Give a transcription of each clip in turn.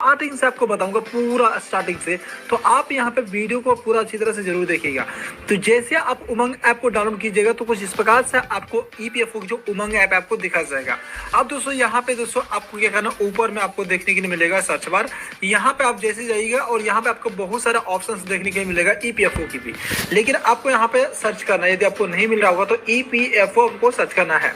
Starting से आपको बताऊंगा, पूरा स्टार्टिंग से। तो आप यहाँ पे वीडियो को पूरा अच्छी तरह से जरूर देखिएगा। तो जैसे आप उमंग ऐप को डाउनलोड कीजिएगा तो कुछ इस प्रकार से आपको ईपीएफओ जो उमंग ऐप आपको दिखा जाएगा। अब दोस्तों यहाँ पे दोस्तों आपको क्या करना, ऊपर में आपको देखने के लिए मिलेगा सर्च बार। यहाँ पे आप जैसे जाइएगा और यहाँ पे आपको बहुत सारे ऑप्शंस देखने के लिए मिलेगा ईपीएफओ की भी, लेकिन आपको यहाँ पे सर्च करना है। यदि आपको नहीं मिल रहा होगा तो ईपीएफओ को सर्च करना है।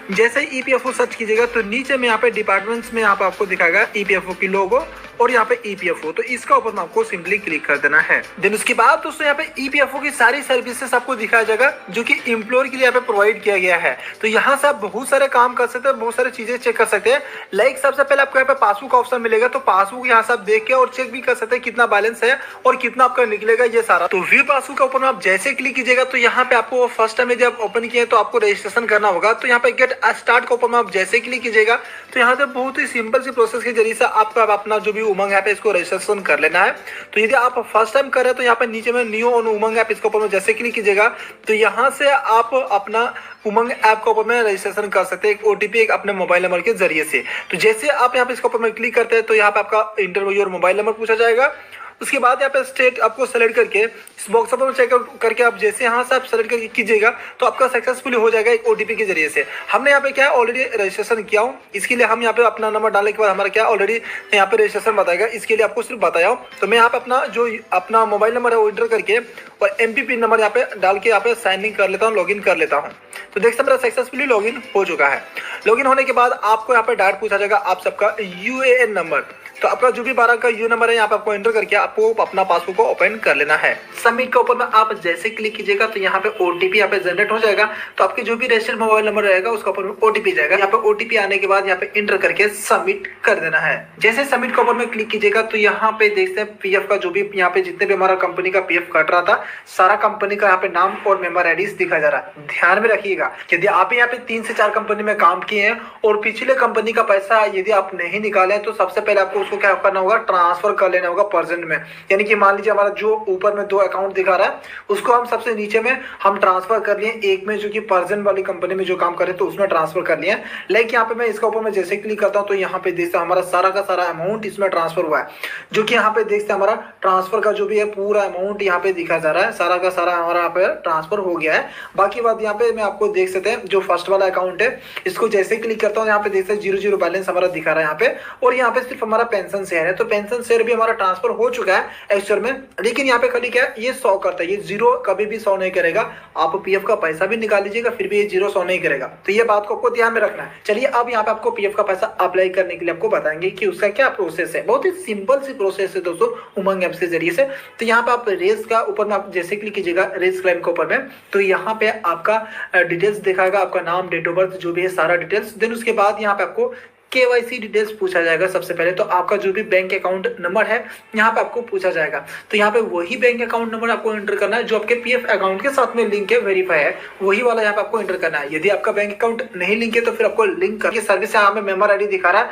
जैसे ईपीएफओ सर्च कीजिएगा तो नीचे में यहाँ पे डिपार्टमेंट्स में यहाँ पे आपको दिखाएगा ईपीएफओ की लोगो और यहाँ पे ईपीएफओ, तो इसका ऊपर में आपको सिंपली क्लिक कर देना है। देन उसके बाद दोस्तों यहाँ पे ईपीएफओ की सारी सर्विसेज आपको दिखाया जाएगा जो कि एम्प्लॉयर के लिए यहाँ पे प्रोवाइड किया गया है। तो यहाँ से आप बहुत सारे काम कर सकते हैं, बहुत सारी चीजें चेक कर सकते हैं। लाइक सबसे पहले आपको यहाँ पे पासबुक का ऑप्शन मिलेगा, तो पासबुक यहाँ से आप देख के और चेक भी कर सकते हैं कितना बैलेंस है और कितना आपका निकलेगा ये सारा। तो व्यू पासबुक का ऊपर में आप जैसे क्लिक कीजिएगा तो यहाँ पे आपको फर्स्ट टाइम यदि आप ओपन किए तो आपको रजिस्ट्रेशन करना होगा। तो यहाँ पे गेट स्टार्ट का ऊपर में आप जैसे क्लिक कीजिएगा तो यहाँ से बहुत ही सिंपल सी प्रोसेस के जरिए से आपका अपना जो भी उमंग ऐप है इसको रजिस्ट्रेशन कर लेना है। तो यदि आप फर्स्ट टाइम कर रहे हैं तो यहाँ पे नीचे में न्यू ऑन उमंग ऐप इसके ऊपर में जैसे क्लिक कीजिएगा तो यहाँ से आप अपना उमंग ऐप के ऊपर में रजिस्ट्रेशन कर सकते हैं एक ओटीपी एक अपने मोबाइल नंबर के जरिए से। तो जैसे आप यहाँ पे इसके ऊपर में क्लिक करते हैं तो यहाँ पे आपका इंटर योर मोबाइल नंबर पूछा जाएगा। उसके बाद यहाँ पे स्टेट आपको सेलेक्ट करके इस बॉक्स पर चेक करके आप जैसे यहाँ से आप सेलेक्ट करके कीजिएगा तो आपका सक्सेसफुली हो जाएगा एक ओटीपी के जरिए से। हमने यहाँ पे क्या है ऑलरेडी रजिस्ट्रेशन किया हूँ, इसके लिए हम यहाँ पे अपना नंबर डालने के बाद हमारा क्या ऑलरेडी यहाँ पे रजिस्ट्रेशन बताएगा, इसके लिए आपको सिर्फ बताया हूँ। तो मैं यहाँ पे अपना मोबाइल नंबर है वो एंटर करके और एमपी नंबर यहाँ पे डाल के यहाँ पे साइन इन कर लेता हूँ, लॉग इन कर लेता हूँ। तो देखते मेरा सक्सेसफुली लॉग इन हो चुका है। लॉग इन होने के बाद आपको यहाँ पे डायरेक्ट पूछा जाएगा आप सबका यूएएन नंबर। तो आपका जो भी 12 का यू नंबर है यहाँ पे आपको एंटर करके आपको अपना पासबुक को ओपन कर लेना है। सबमिट के ऊपर में आप जैसे क्लिक कीजिएगा तो यहाँ पे ओटीपी यहाँ पे जनरेट हो जाएगा। तो आपके जो भी रजिस्टर्ड मोबाइल नंबर रहेगा उसका ऊपर में ओटीपी जाएगा। यहाँ पे ओटीपी आने के बाद यहाँ पे एंटर करके सबमिट कर देना है। जैसे सबमिट के ऊपर में क्लिक कीजिएगा तो यहाँ पे देखते हैं पीएफ का जो भी यहाँ पे जितने भी हमारा कंपनी का पीएफ कट रहा था सारा कंपनी का यहाँ पे नाम और मेंबर आईडी दिखा जा रहा है। ध्यान में रखिएगा यदि आप यहाँ पे 3 से 4 कंपनी में काम किए हैं और पिछले कंपनी का पैसा यदि आप नहीं निकाले तो सबसे पहले आपको उसको क्या करना होगा, ट्रांसफर कर लेना होगा परसेंट में। यानी कि मान लीजिए हमारा जो ऊपर में 2 अकाउंट दिखा रहा है उसको हम सबसे नीचे में हम ट्रांसफर कर लिए, एक में जो कि परसेंट वाली कंपनी में जो काम करे तो उसमें ट्रांसफर कर लिया। लाइक यहाँ पे मैं इसका ऊपर में जैसे क्लिक करता हूँ तो यहाँ पे देखते हमारा सारा का सारा अमाउंट इसमें ट्रांसफर हुआ है, जो कि यहाँ पे देखते हमारा ट्रांसफर का जो भी है पूरा अमाउंट यहाँ पे दिखा जा रहा है, सारा का सारा हमारा यहाँ पे ट्रांसफर हो गया है। बाकी बात यहाँ पे मैं आपको देख सकते हैं जो फर्स्ट वाला अकाउंट है इसको जैसे क्लिक करता हूँ यहाँ पे देख सकते 0 बैलेंस हमारा दिखा रहा है यहाँ पे, और यहाँ पे सिर्फ हमारा पेंशन शेयर है। तो पेंशन शेयर भी हमारा ट्रांसफर हो चुका है एक्चुअल में, लेकिन यहाँ पे खाली क्या है ये 100 करता है, ये 0 कभी भी 100 नहीं करेगा। आप पीएफ का पैसा भी निकाल लीजिएगा फिर भी ये 0 100 नहीं करेगा। तो ये बात को आपको ध्यान में रखना है। चलिए अब यहाँ पे आपको पीएफ का पैसा अप्लाई करने के लिए आपको बताएंगे कि उसका क्या प्रोसेस है। बहुत ही सिंपल सी प्रोसेस है दोस्तों उमंग ऐप के जरिए से। तो यहाँ पे आप रेस का ऊपर में आप जैसे क्लिक कीजिएगा रेस क्लाइम के ऊपर में तो यहाँ पे आपका डिटेल्स दिखाएगा, आपका नाम डेट ऑफ बर्थ जो भी है सारा डिटेल्स। देन उसके बाद यहाँ पे आपको केवाईसी डिटेल्स पूछा जाएगा। सबसे पहले तो आपका जो भी बैंक अकाउंट नंबर है यहाँ पे आपको पूछा जाएगा। तो यहाँ पे वही बैंक अकाउंट नंबर आपको एंटर करना है जो आपके पीएफ अकाउंट के साथ में लिंक है, वेरीफाई है, वही वाला यहाँ पे आपको एंटर करना है। यदि आपका बैंक अकाउंट नहीं लिंक है तो फिर आपको लिंक करके सर्विस यहाँ पे मेंबर आईडी दिखा रहा है,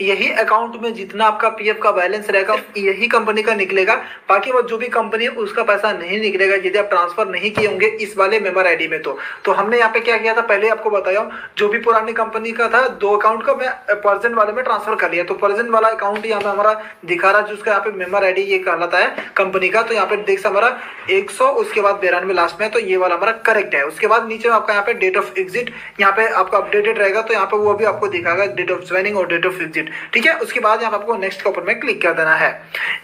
यही अकाउंट में जितना आपका पीएफ का बैलेंस रहेगा यही कंपनी का निकलेगा। बाकी वो जो भी कंपनी है उसका पैसा नहीं निकलेगा यदि आप ट्रांसफर नहीं किए होंगे इस वाले मेंबर आईडी में। तो हमने यहाँ पे क्या किया था पहले आपको बताया, जो भी पुरानी कंपनी का था 2 अकाउंट का मैं परसेंट वाले में ट्रांसफर कर लिया। तो परसेंट वाला अकाउंट यहाँ पे हमारा दिखा रहा है जिसका यहाँ पे मेंबर आईडी ये कहलाता है कंपनी का। तो यहाँ पे देख हमारा 100 उसके बाद 92 लास्ट में, तो ये वाला हमारा करेक्ट है। उसके बाद नीचे आपका यहाँ पे डेट ऑफ एग्जिट यहाँ पे आपका अपडेटेड रहेगा तो यहाँ पे वो भी आपको दिखाएगा डेट ऑफ ज्वाइनिंग और डेट ऑफ एग्जिट। ठीक है, उसके बाद यहाँ पे आपको नेक्स्ट के ऊपर में क्लिक कर देना है।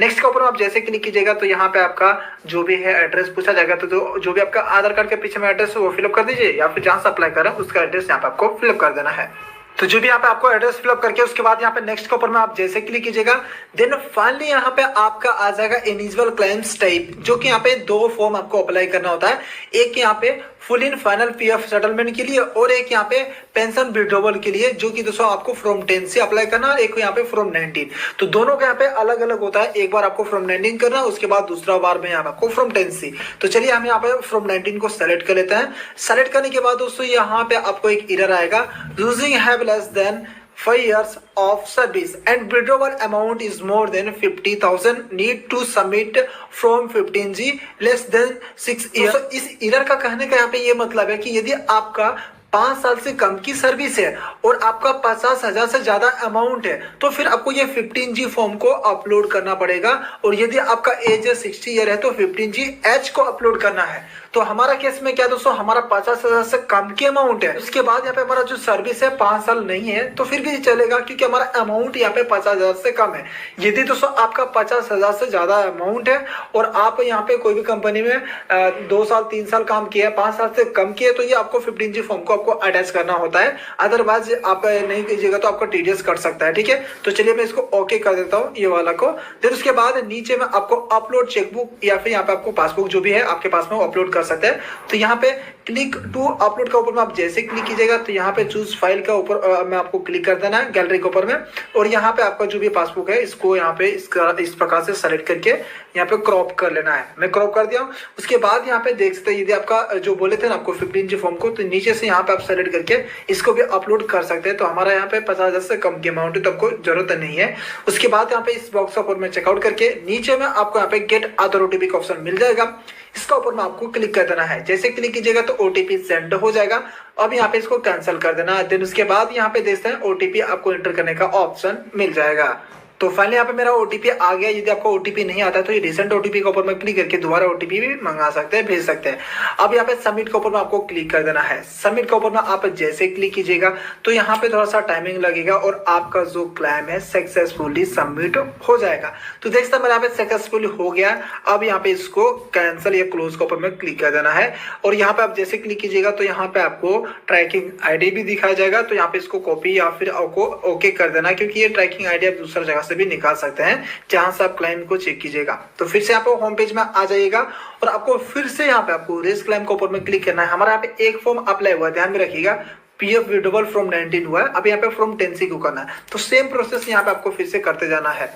नेक्स्ट के ऊपर आप जैसे क्लिक कीजिएगा तो यहाँ पे आपका जो भी है एड्रेस पूछा जाएगा। तो जो भी आपका आधार कार्ड के पीछे में एड्रेस है वो फिलअप कर दीजिए, या फिर जहाँ से अप्लाई कर रहे हैं उसका एड्रेस यहाँ पे आपको फिलअप कर देना है। तो जो भी यहाँ पे आपको एड्रेस फिलअप करके उसके बाद यहाँ पे नेक्स्ट के ऊपर में आप जैसे क्लिक कीजिएगा देन फाइनली यहाँ पे आपका आ जाएगा इनिशियल क्लेम्स टाइप, जो कि यहाँ पे 2 फॉर्म आपको अप्लाई करना होता है। एक यहाँ पे full in final PF settlement के लिए और एक यहाँ पे पेंशन विड्रॉवल के लिए, जो कि दोस्तों आपको फ्रॉम 10 से अप्लाई करना है, एक यहाँ पे फ्रॉम 19। तो दोनों का यहाँ पे अलग अलग होता है, एक बार आपको फ्रॉम 19 करना है उसके बाद दूसरा बार में यहाँ पे आपको फ्रॉम 10 से। तो चलिए हम यहाँ पे फ्रॉम 19 को सेलेक्ट कर लेते हैं। सेलेक्ट करने के बाद दोस्तों यहाँ पे आपको एक एरर आएगा, using have less than 5 years of service and withdrawal amount is more than 50,000 need to submit from 15G less than 6 years। तो इस एरर का कहने का यहाँ पे ये मतलब है कि यदि आपका 5 साल से कम की सर्विस है और आपका 50,000 से ज्यादा अमाउंट है, तो फिर आपको ये 15G फॉर्म को अपलोड करना पड़ेगा। और यदि आपका एज 60 ईयर है तो 15G एच को अपलोड करना है। तो हमारा केस में क्या दोस्तों, हमारा 50,000 से कम की अमाउंट है। उसके बाद यहाँ पे हमारा जो सर्विस है 5 साल नहीं है तो फिर भी चलेगा, क्योंकि हमारा अमाउंट यहाँ पे 50,000 से कम है। यदि दोस्तों आपका 50,000 से ज्यादा अमाउंट है और आप यहाँ पे कोई भी कंपनी में 2 साल 3 साल काम किया है, 5 साल से कम किया, तो ये आपको 15G फॉर्म को आपको अटैच करना होता है। अदरवाइज आप नहीं कीजिएगा तो आपका TDS कट सकता है। ठीक है, तो चलिए मैं इसको ओके कर देता हूँ ये वाला को। फिर उसके बाद नीचे में आपको अपलोड चेकबुक या फिर यहाँ पे आपको पासबुक जो भी है आपके पास में अपलोड कर सकते हैं। तो यहाँ पे क्लिक टू अपलोड का ऊपर में आप जैसे क्लिक कीजिएगा तो यहाँ पे चूज फाइल का ऊपर में आपको क्लिक कर देना है, गैलरी के ऊपर में। और यहाँ पे आपका जो भी पासबुक है इसको यहाँ पे इस प्रकार से सेलेक्ट करके यहाँ पे क्रॉप कर लेना है। मैं क्रॉप कर दिया हूँ। उसके बाद यहाँ पे देख सकते हैं यदि आपका जो बोले थे ना आपको 15G फॉर्म को, तो नीचे से यहाँ पे आप सेलेक्ट करके इसको भी अपलोड कर सकते हैं। तो हमारा यहाँ पे 50,000 से कम की अमाउंट है तो आपको जरूरत नहीं है। उसके बाद यहाँ पे इस बॉक्स का ऊपर में चेकआउट करके नीचे में आपको यहाँ पे गेट अदर OTP का ऑप्शन मिल जाएगा। इसका ऊपर में आपको क्लिक कर देना है। जैसे क्लिक कीजिएगा तो OTP सेंड हो जाएगा। अब यहाँ पे इसको कैंसिल कर देना है। देन उसके बाद यहाँ पे देखते हैं OTP आपको एंटर करने का ऑप्शन मिल जाएगा। तो फाइनली यहाँ पे मेरा OTP आ गया। यदि आपको OTP नहीं आता तो ये रिसेंट OTP के ऊपर में क्लिक करके दोबारा OTP भी मंगा सकते हैं, भेज सकते हैं। अब यहाँ पे सबमिट के ऊपर में आपको क्लिक कर देना है। सबमिट के ऊपर में आप जैसे क्लिक कीजिएगा तो यहाँ पे थोड़ा सा टाइमिंग लगेगा और आपका जो क्लेम है सक्सेसफुली सबमिट हो जाएगा। तो देख सकते हैं मेरा यहाँ पे सक्सेसफुली हो गया। अब यहाँ पे इसको कैंसिल या क्लोज के ऊपर में क्लिक कर देना है। और यहाँ पे आप जैसे क्लिक कीजिएगा तो यहाँ पे आपको ट्रैकिंग ID भी दिखाया जाएगा। तो यहाँ पे इसको कॉपी या फिर आपको ओके कर देना, क्योंकि ये ट्रैकिंग ID आप दूसरा जगह से भी निकाल सकते हैं जहां से आप क्लाइम को चेक कीजिएगा। तो फिर से आप होम पेज में आ जाइएगा और आपको फिर से यहाँ पे आपको रेस क्लाइम के ऊपर में क्लिक करना है। हमारा यहाँ पे एक फॉर्म अप्लाई हुआ है, ध्यान में रखिएगा, PF विड्रॉवल फ्रॉम 19 हुआ है। अब यहाँ पे फ्रॉम 10C को करना है। तो सेम प्रोसेस यहाँ पे आपको फिर से करते जाना है।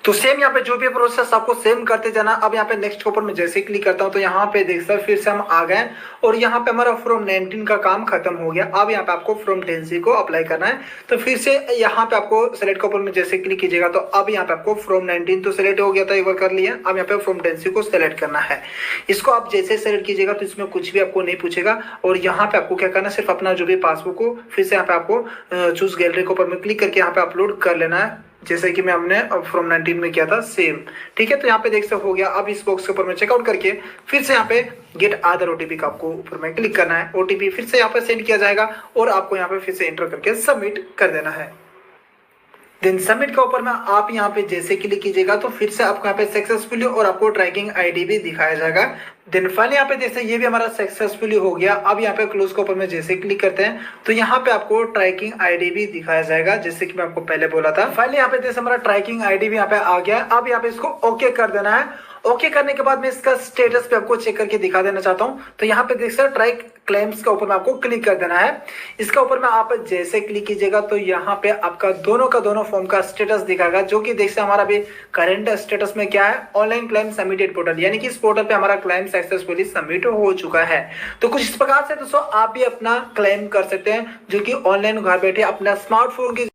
तो सेम यहाँ पे जो भी प्रोसेस आपको सेम करते जाना। अब यहाँ पे नेक्स्ट के ऊपर मैं जैसे क्लिक करता हूँ तो यहाँ पे देख सकते फिर से हम आ गए और यहाँ पे हमारा फ्रॉम 19 का काम खत्म हो गया। अब यहाँ पे आपको फ्रॉम 10C को अप्लाई करना है। तो फिर से यहाँ पे आपको सेलेक्ट के ऊपर में जैसे क्लिक कीजिएगा तो अब यहाँ पे आपको फ्रॉम 19 तो सेलेक्ट हो गया था, एक बार कर लिया। अब यहाँ पे फ्रॉम 10C को सेलेक्ट करना है। इसको आप जैसे सेलेक्ट कीजिएगा तो इसमें कुछ भी आपको नहीं पूछेगा। और यहाँ पे आपको क्या करना है, सिर्फ अपना जो भी पासबुक को फिर से यहाँ पे आपको चूज गैलरी के ऊपर में क्लिक करके यहाँ पे अपलोड कर लेना है, जैसे कि मैं हमने फ्रॉम 19 में किया था सेम। ठीक है, तो यहाँ पे देख सकते हो गया। अब इस बॉक्स के ऊपर में चेकआउट करके फिर से यहाँ पे गेट अदर OTP का आपको ऊपर में क्लिक करना है। OTP फिर से यहाँ पे सेंड किया जाएगा और आपको यहाँ पे फिर से एंटर करके सबमिट कर देना है। देन सबमिट के ऊपर में आप यहाँ पे जैसे क्लिक कीजिएगा तो फिर से आपको यहाँ पे सक्सेसफुली और आपको ट्रैकिंग ID भी दिखाया जाएगा। देन फाइनली यहाँ पे देखते हैं ये भी हमारा सक्सेसफुली हो गया। अब यहाँ पे क्लोज के ऊपर में जैसे क्लिक करते हैं तो यहाँ पे आपको ट्रैकिंग ID भी दिखाया जाएगा, जैसे कि मैं आपको पहले बोला था। फाइनली यहाँ पे जैसे हमारा ट्रैकिंग ID भी यहाँ पे आ गया। अब यहाँ पे इसको ओके कर देना है। ओके करने के बाद मैं इसका स्टेटस पे आपको चेक करके दिखा देना चाहता हूँ। तो यहाँ पे देख सकते हैं ट्रैक क्लेम्स का ऊपर में आपको क्लिक कर देना है। इसका ऊपर में आप जैसे क्लिक कीजिएगा तो यहाँ पे आपका दोनों का दोनों फॉर्म का स्टेटस दिखाएगा, जो कि देख सकते हमारा अभी करंट स्टेटस में क्या है, ऑनलाइन क्लेम सबमिटेड पोर्टल, यानी कि इस पोर्टल पे हमारा क्लेम सक्सेसफुली सबमिट हो चुका है। तो कुछ इस प्रकार से दोस्तों आप भी अपना क्लेम कर सकते हैं, जो कि ऑनलाइन घर बैठे अपना स्मार्टफोन की